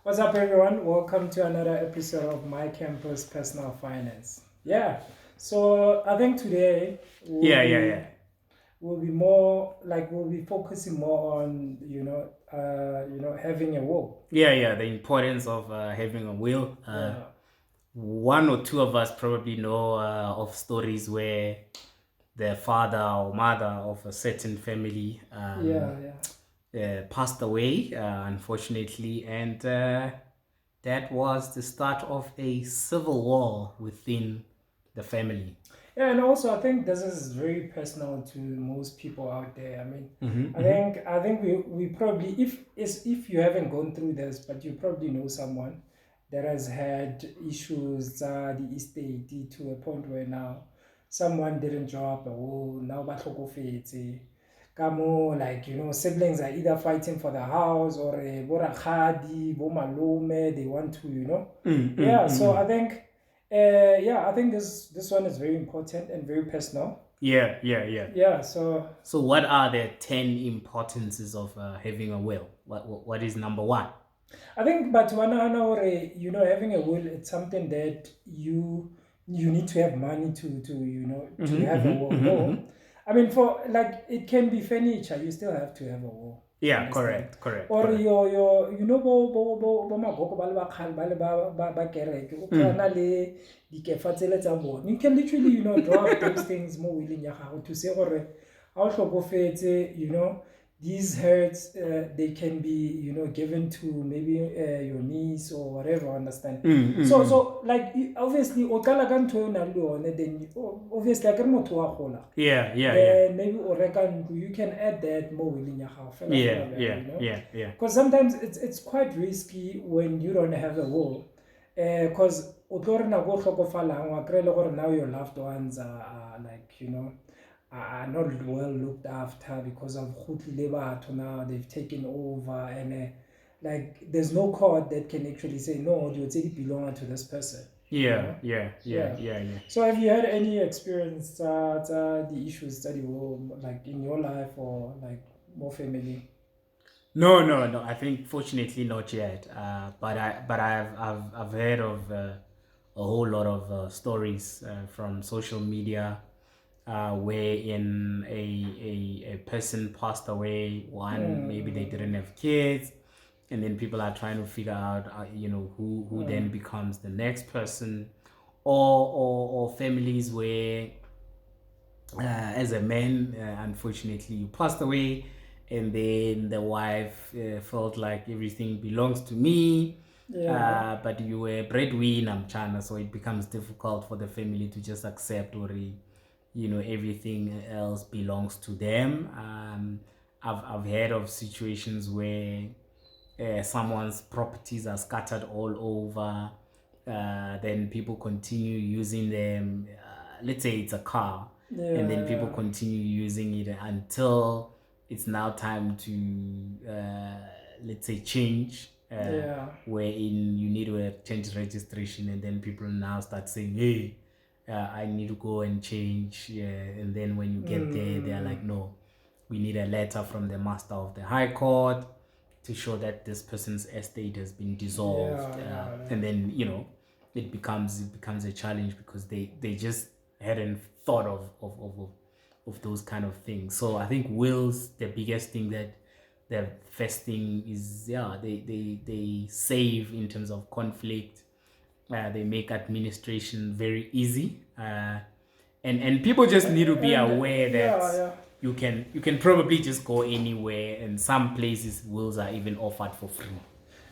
What's up, everyone? Welcome to another episode of Micampus Personal Finance. So I think today we'll Yeah. be we'll be more like we'll be focusing more on having a will. Yeah. The importance of having a will. Yeah, One or two of us probably know of stories where the father or mother of a certain family yeah. passed away, unfortunately, and that was the start of a civil war within the family. Yeah, and also I think this is very personal to most people out there. I mean, Mm-hmm, I think we probably if you haven't gone through this, but you probably know someone that has had issues the estate to a point where now someone didn't draw up a will, now ba tlhokofetse. Ka mo, like siblings are either fighting for the house or bo rakgadi, bo malome, they want to yeah. So I think I think this one is very important and very personal. Yeah. Yeah, so So, what are the 10 importances of having a will? What is number one? I think but having a will, it's something that you need to have money to have a will. No, I mean, for like it can be furniture, you still have to have a will. You Yeah, understand? Or correct. your bo magoko ba le ba kgale ba le ba kereke o kry na le dikefa tsele tsa bone. You can literally draw up those things mo willing ya gago to say gore ha o hlokofetse, these herds they can be given to maybe your niece or whatever, understand. So like obviously o qala ka ntho e nang le yone, then obviously a ke re motho wa gola, Yeah. then maybe o reka ntlo, you can add that mo willing ya gago fela Yeah. because sometimes it's quite risky when you don't have a will, because o tlo re nako o tlhokofalang wa kry le gore now your loved ones are like are not well looked after because of Khutli batho now they've taken over, and like there's no court that can actually say no, you belong to this person. Yeah. Yeah. So have you had any experience the issues that you were like in your life or like more family? No. I think fortunately not yet. I've heard of a whole lot of stories from social media wherein a person passed away. One, maybe they didn't have kids, and then people are trying to figure out, who then becomes the next person, or families where as a man, unfortunately, you passed away, and then the wife felt like everything belongs to me. Yeah. But you were breadwinner, China, so it becomes difficult for the family to just accept or, everything else belongs to them. I've heard of situations where someone's properties are scattered all over. Then people continue using them. Let's say it's a car, and then people Yeah. continue using it until it's now time to, let's say, change. Yeah. Wherein you need to change registration, and then people now start saying, "Hey, I need to go and change." Yeah, and then when you get there, they are like, "No, we need a letter from the master of the high court to show that this person's estate has been dissolved." And then it becomes a challenge because they just hadn't thought of those kind of things. So I think wills, the biggest thing that the first thing is, they save in terms of conflict. They make administration very easy, and people just need to be And aware that yeah. you can probably just go anywhere, and some places wills are even offered for free.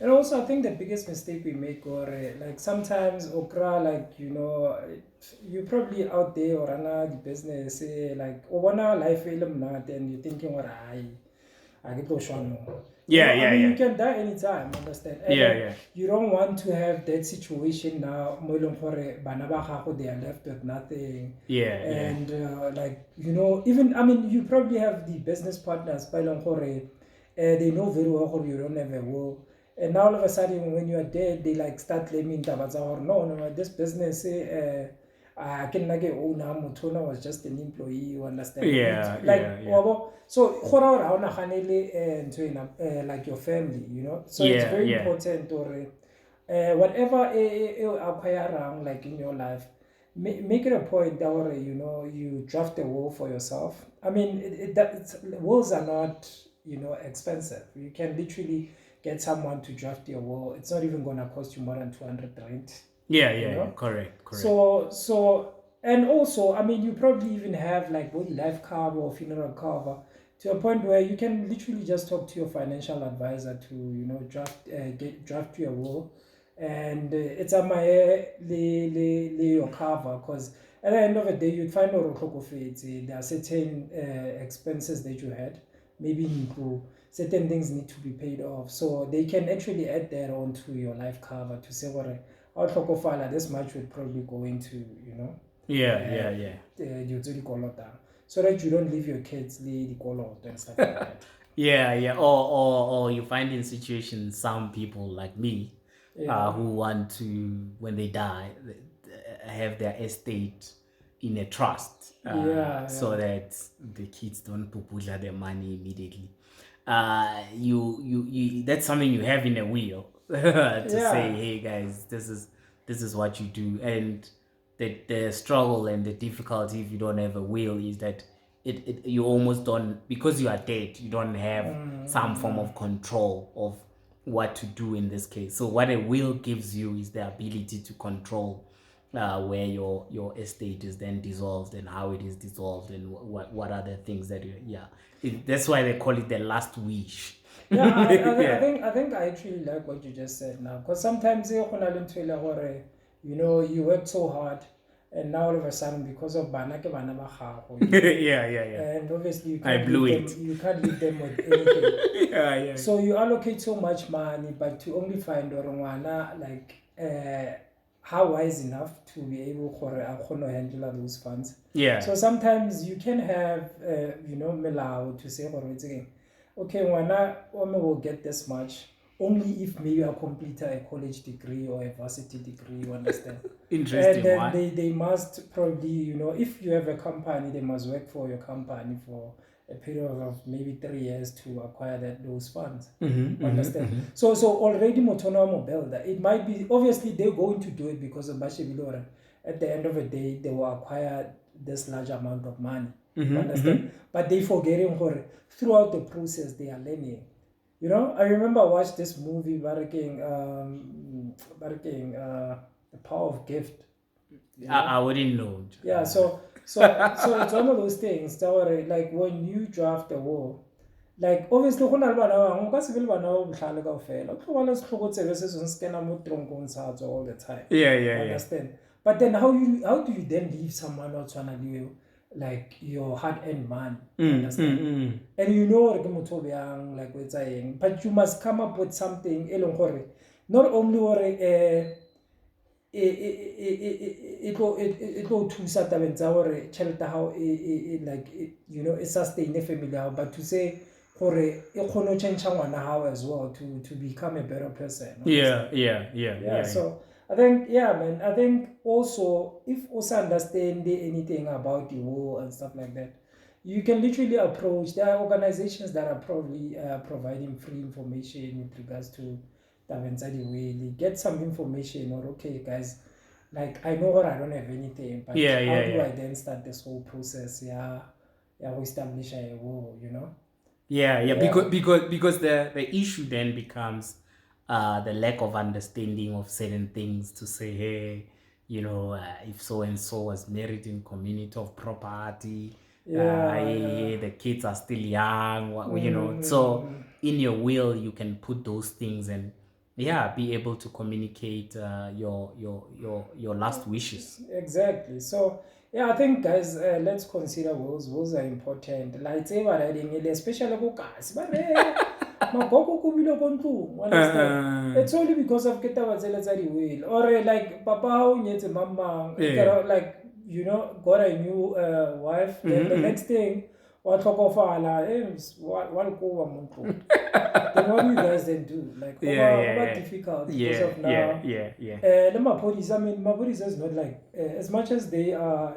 And also, I think the biggest mistake we make, or like sometimes, okra, like you probably out there or another the business, like wanna life film not, and you're thinking, what I get to show no. I mean, you can die anytime, understand? And Yeah. you don't want to have that situation now. Mo e leng gore bana ba gago, they are left with nothing. Yeah. And like even I mean, you probably have the business partners, but they know very well how you don't have a will. And now all of a sudden, when you are dead, they like start claiming that no, this business, I can like owner Mutona was just an employee, you understand? Yeah, Like yeah, so like your family, you know. So it's yeah, very yeah, important or whatever acquire like in your life, make it a point that you know you draft a will for yourself. I mean, wills are not, you know, expensive. You can literally get someone to draft your will. It's not even gonna cost you more than 200 rand, yeah, you yeah, yeah. know. Correct, correct. So and also, I mean, you probably even have like body life cover or funeral cover to a point where you can literally just talk to your financial advisor to, you know, draft your will, and it's a my your cover, because at the end of the day you'd find there are certain expenses that you had, maybe into certain things need to be paid off, so they can actually add that onto your life cover to say what this much would probably go into, you know, Yeah, yeah, yeah. so that you don't leave your kids the color and stuff like that. Yeah, yeah. Or you find in situations some people like me, Yeah, who want to, when they die, have their estate in a trust, yeah, so yeah, that the kids don't pupula their money immediately. You that's something you have in a will to say, yeah. hey guys, this is what you do. And the struggle and the difficulty if you don't have a will is that you almost don't, because you are dead, you don't have some form Mm, of control of what to do in this case. So what a will gives you is the ability to control where your estate is then dissolved and how it is dissolved and what are the things that that's why they call it the last wish. yeah, Yeah. I think I actually like what you just said now, because sometimes you know, you work so hard, and now all of a sudden because of bana ba gago, you know, Yeah, yeah, yeah. and obviously I blew it. you can't leave them with anything. Yeah, yeah. So you allocate so much money, but to only find like how wise enough to be able to handle those funds. Yeah. So sometimes you can have you know, melao to say okay, will get this much only if maybe I complete a college degree or a varsity degree, you understand? And Interesting. then Why? they must probably, you know, if you have a company, they must work for your company for a period of maybe 3 years to acquire those funds. Mm-hmm, mm-hmm, Understand? mm-hmm. So already Motono builder, it might be obviously they're going to do it because of Bashevilora. At the end of the day, they will acquire this large amount of money. You Mm-hmm, mm-hmm. understand? But they forgetting throughout the process they are learning. You know, I remember I watched this movie, The Power of Gift. You know, I wouldn't know. yeah. So it's one of those things that were like when you draft a will, like obviously go na le bana ba bangwe o ka se be le bana ba botlhale kaofela, o tlo bona setlhokotsebe se sengwe se kena mo tronkong sa tswa all the time. Yeah, yeah, yeah. Understand? But then how do you then leave someone o tshwana le you, like your hard-earned money? Understand? And you know gore ke motho o bjang, like o etsa eng, but you must come up with something e leng gore not only gore e tlo thusa tabeng tsa gore tšhelete ya gago like you know, e sustain family ya gago, but to say gore e kgone go change ngwana gago as well to become a better person. Yeah, yeah, yeah, Yeah, yeah. so I think, yeah, man, I think also if also understand anything about the war and stuff like that, you can literally approach, there are organizations that are probably providing free information with regards to Davenzadi Whale. Get some information, or okay guys, like I know I don't have anything, but Yeah, how yeah, do yeah. I then start this whole process? Yeah, we establish a war, you know? Yeah, yeah, Yeah. because the issue then becomes the lack of understanding of certain things, to say, hey, if so and so was married in community of property, Yeah, yeah. hey, the kids are still young, so Mm. in your will you can put those things and be able to communicate your last wishes. Exactly. So yeah, I think guys, let's consider wills. Wills are important. Like say especially go guys, but magogo ko bile ko ntlong, understand? It's only because of ketaba tsele tsa di will, or like papa o nyetse mamang, Yeah. like, you know, got a new wife. Then the next thing wa tlhokofala wa lkoa muntu. Then what do you guys then do? Like over difficult because of now. The Mapodis, I mean, Mapodis is not like as much as they are,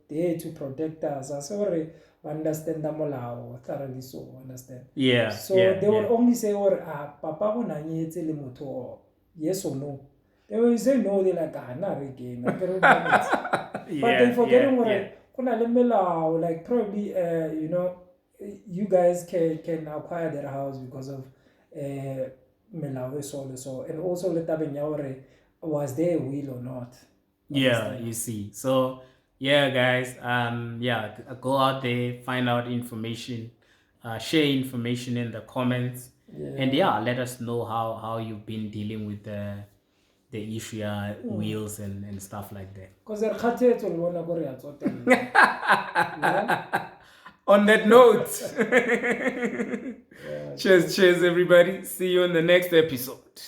there to protect us. I sorry, understand the molao thoroughly, so understand. So they will only say, "Or papa ho nanyetse le motho, yes or no." They will say no. They're like, not again. But they forgetting what like probably you guys can acquire their house because of melao so, and also let was there a will or not. You see. So guys, go out there, find out information, share information in the comments, and let us know how you've been dealing with the issue, wheels and stuff like that. Because on that note, cheers everybody, see you in the next episode.